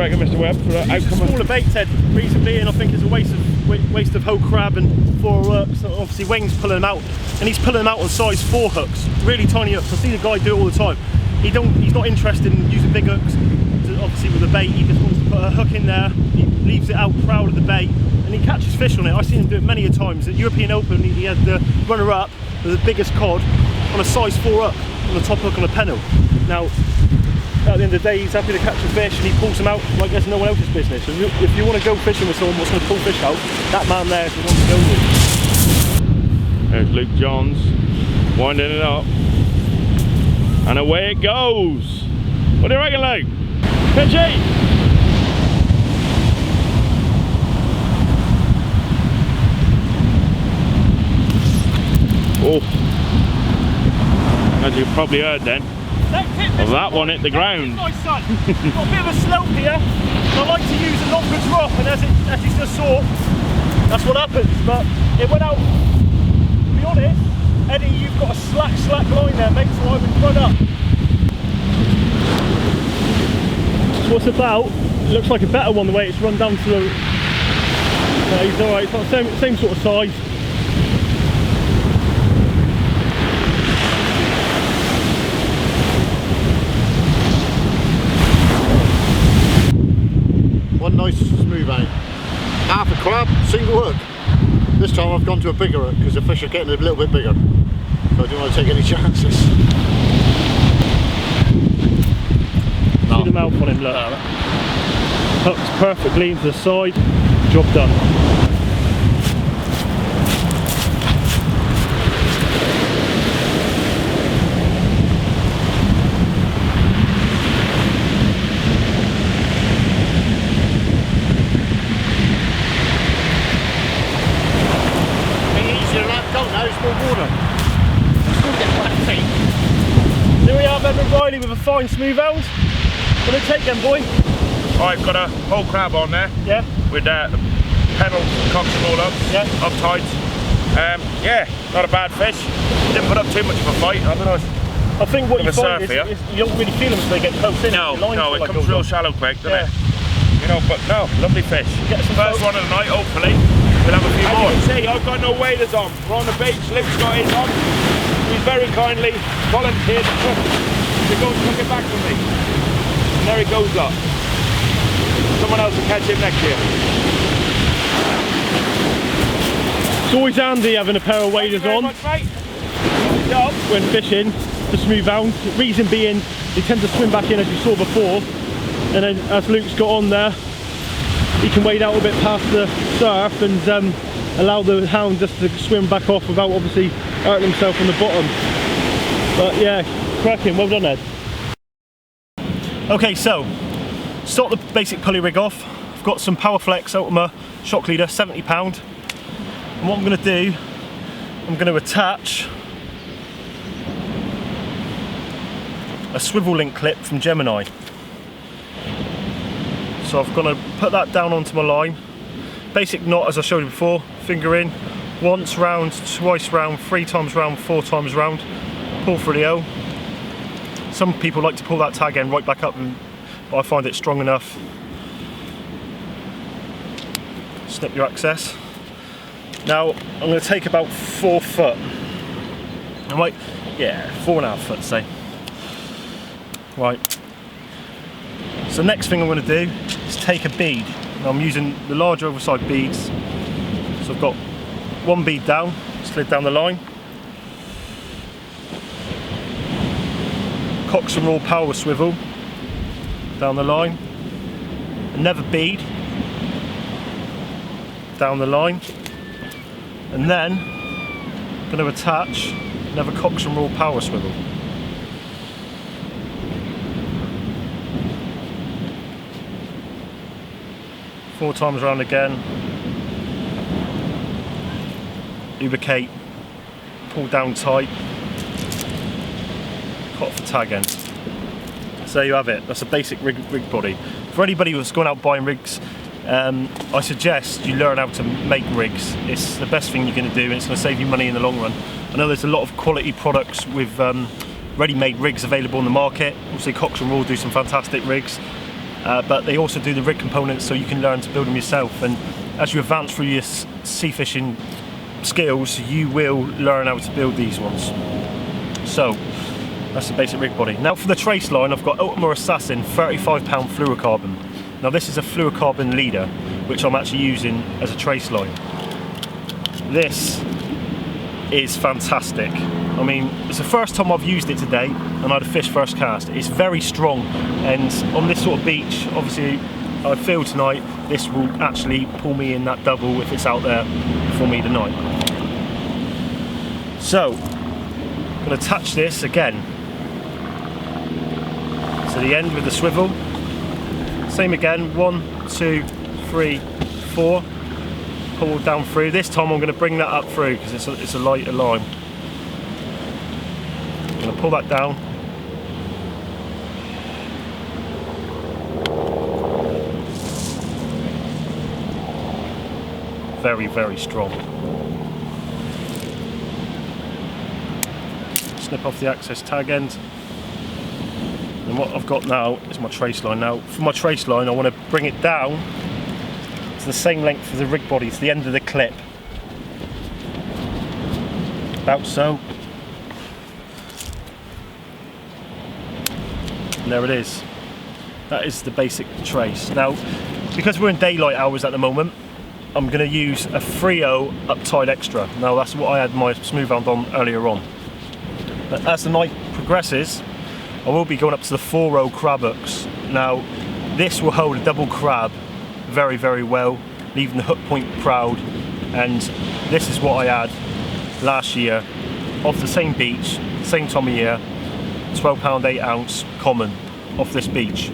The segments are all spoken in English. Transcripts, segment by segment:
reckon, Mr. Webb, for that outcome? Smaller bait, Ted. Reason being, I think it's a waste of whole crab and 4 hooks. Obviously, Wayne's pulling them out, and he's pulling them out on size 4 hooks, really tiny hooks. I see the guy do it all the time. He's not interested in using big hooks. Obviously, with the bait, he just wants to put a hook in there. He leaves it out proud of the bait, and he catches fish on it. I've seen him do it many a times. At European Open, he had the runner-up with the biggest cod on a size 4 hook on the top hook on a pennel. Now, at the end of the day, he's happy to catch a fish, and he pulls them out like there's no one else's business. If you want to go fishing with someone who's going to pull fish out, that man there is the one to go with. There's Luke Johns winding it up, and away it goes. What do you reckon, Luke? Fishy! Oh, as you probably heard then, well, that one hit the ground. Nice, son. Got a bit of a slope here. I like to use a longer drop, and as you just saw, that's what happens. But it went out. To be honest, Eddie, you've got a slack line there, mate. So I would run up. So what's about? It looks like a better one the way it's run down to the. He's all right. It's not the same sort of size. One nice smooth out. Half a crab, single hook. This time I've gone to a bigger hook because the fish are getting a little bit bigger. So I don't want to take any chances. See the mouth on him, look. Hooks perfectly into the side. Job done. Here we are, Edward Riley with a fine smooth hound. What do you take then, boy? I've got a whole crab on there. Yeah. With pennels, cocks and all up. Yeah. Up tight. Yeah, not a bad fish. Didn't put up too much of a fight. I don't know. I think what you find is you don't really feel them until they get close in. No, it comes real shallow quick, doesn't it? You know, but no, lovely fish. First one of the night, hopefully. We'll have a few more. As you can see, I've got no waders on. We're on the beach, Luke's got his on. He's very kindly volunteered to go and cook it back for me. And there he goes up. Someone else will catch him next year. It's always handy having a pair of waders on when fishing for smooth hounds. Reason being, they tend to swim back in as you saw before, and then as Luke's got on there, he can wade out a bit past the surf and allow the hound just to swim back off without obviously hurting himself on the bottom. But yeah, cracking, well done Ed. Okay, so start the basic pulley rig off. I've got some Powerflex Ultima shock leader, £70. And what I'm going to do, I'm going to attach a swivel link clip from Gemini. So I'm going to put that down onto my line. Basic knot as I showed you before, finger in, once round, twice round, 3 times round, 4 times round, pull through the O. Some people like to pull that tag end right back up, but I find it strong enough. Snip your access. Now I'm going to take about 4 foot. I might, yeah, 4.5 foot say. Right. So next thing I'm going to do is take a bead. Now I'm using the larger oversized beads. So I've got 1 bead down, slid down the line. Cox and roll power swivel down the line. Another bead down the line. And then I'm going to attach another Cox and roll power swivel. Four times around again, lubricate, pull down tight, cut off the tag end. So there you have it, that's a basic rig body. For anybody who's going out buying rigs, I suggest you learn how to make rigs. It's the best thing you're going to do, and it's going to save you money in the long run. I know there's a lot of quality products with ready-made rigs available on the market. Obviously Cox and Roll do some fantastic rigs. but they also do the rig components so you can learn to build them yourself. And as you advance through your sea fishing skills, you will learn how to build these ones. So that's the basic rig body. Now for the trace line, I've got Ultima Assassin 35 pound fluorocarbon. Now this is a fluorocarbon leader which I'm actually using as a trace line. This is fantastic. I mean, it's the first time I've used it today and I had a fish first cast. It's very strong, and on this sort of beach, obviously I feel tonight this will actually pull me in that double if it's out there for me tonight. So I'm going to attach this again to the end with the swivel. Same again, 1, 2, 3, 4. Pull down through. This time I'm going to bring that up through because it's a lighter line. I'm going to pull that down. Very, very strong. Snip off the access tag end. And what I've got now is my trace line. Now for my trace line I want to bring it down to the same length as the rig body, to the end of the clip. About so. And there it is. That is the basic trace. Now, because we're in daylight hours at the moment, I'm going to use a 3.0 Uptide Extra. Now that's what I had my smooth hound on earlier on. But as the night progresses, I will be going up to the 4.0 crab hooks. Now this will hold a double crab very, very well, leaving the hook point proud. And this is what I had last year off the same beach, same time of year, 12 pound 8 ounce common off this beach.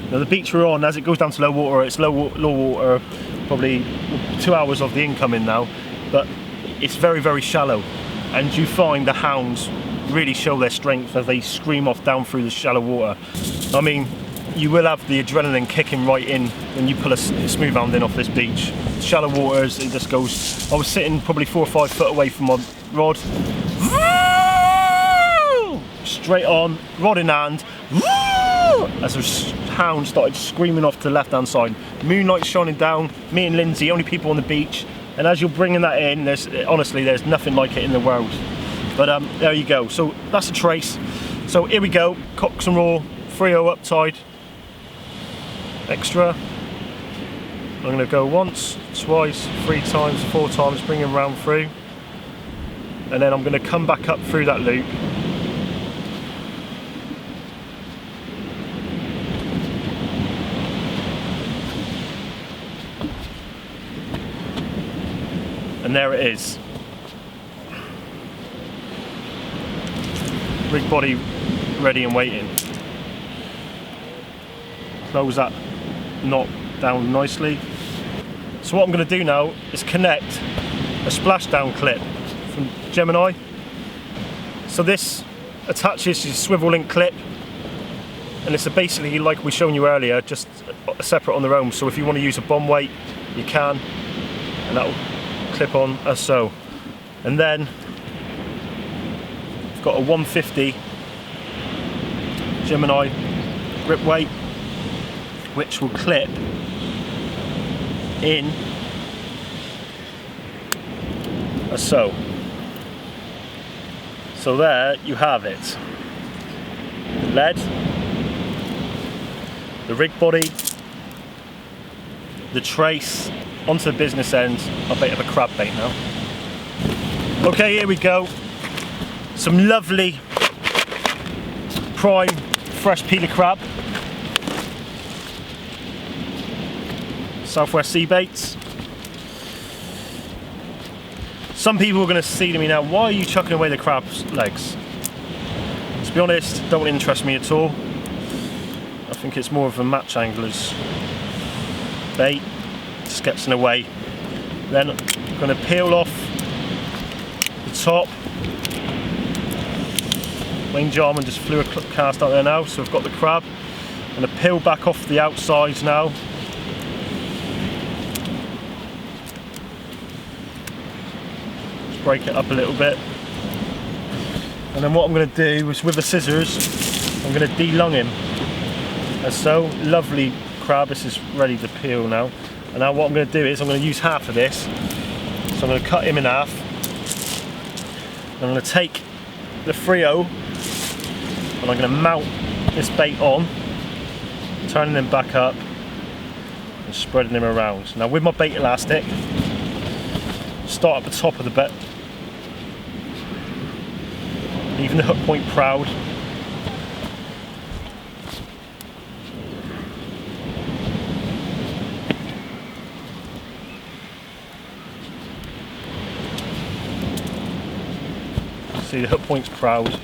Now the beach we're on, as it goes down to low water, it's low water, probably 2 hours of the incoming now, but it's very, very shallow, and you find the hounds really show their strength as they scream off down through the shallow water. I mean, you will have the adrenaline kicking right in when you pull a smooth hound in off this beach. Shallow waters, it just goes. I was sitting probably 4 or 5 foot away from my rod, straight on, rod in hand, as the hound started screaming off to the left hand side. Moonlight shining down, me and Lindsay, only people on the beach, and as you're bringing that in, honestly there's nothing like it in the world. But there you go, so that's a trace. So here we go, Cox and Raw 3.0 Uptide Extra. I'm going to go once, twice, 3 times, 4 times, bring him round through, and then I'm going to come back up through that loop. And there it is. Rig body ready and waiting. Close that knot down nicely. So what I'm going to do now is connect a splashdown clip from Gemini. So this attaches to your swivel link clip, and it's basically like we shown you earlier, just separate on their own. So if you want to use a bomb weight, you can, and that will clip on as so. And then I've got a 150 Gemini grip weight, which will clip in as so. So there you have it. The lead, the rig body, the trace onto the business end. I'll bait up a crab bait now. Okay, here we go. Some lovely prime fresh peeler crab. Southwest Sea Baits. Some people are going to say to me now, why are you chucking away the crab's legs? To be honest, it don't interest me at all. I think it's more of a match angler's bait. Just gets in the way. Then I'm going to peel off the top. Wayne Jarman just flew a cast out there now, so I've got the crab. I'm going to peel back off the outsides now. Just break it up a little bit. And then what I'm going to do is with the scissors, I'm going to de-lung him. as so. Lovely crab. This is ready to peel now. And now what I'm going to do is I'm going to use half of this. So I'm going to cut him in half. I'm going to take the Frio and I'm going to mount this bait on, turning him back up and spreading him around. Now with my bait elastic, start at the top of the bait, leaving the hook point proud. See, the hook point's proud.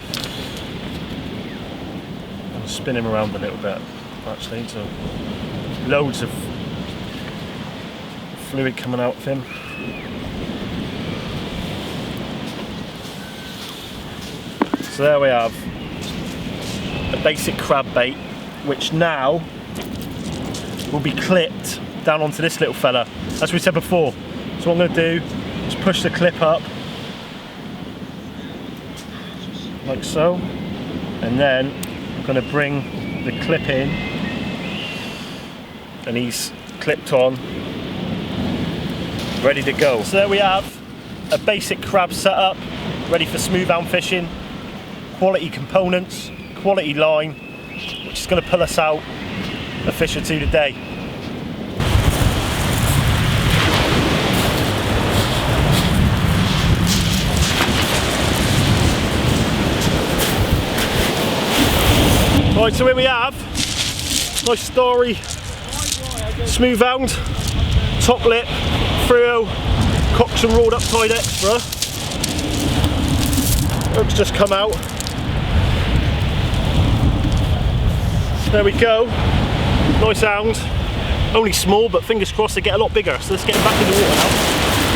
And spin him around a little bit, actually, so loads of fluid coming out of him. So there we have a basic crab bait, which now will be clipped down onto this little fella, as we said before. So what I'm going to do is push the clip up, like so, and then I'm going to bring the clip in, and he's clipped on, ready to go. So there we have a basic crab setup, ready for smooth hound fishing. Quality components, quality line, which is going to pull us out a fish or two today. Right, so here we have, nice story, smooth hound, top lip, Frio, cocks and rolled up tied extra. Hook's just come out. There we go, nice hound, only small but fingers crossed they get a lot bigger, so let's get him back in the water now.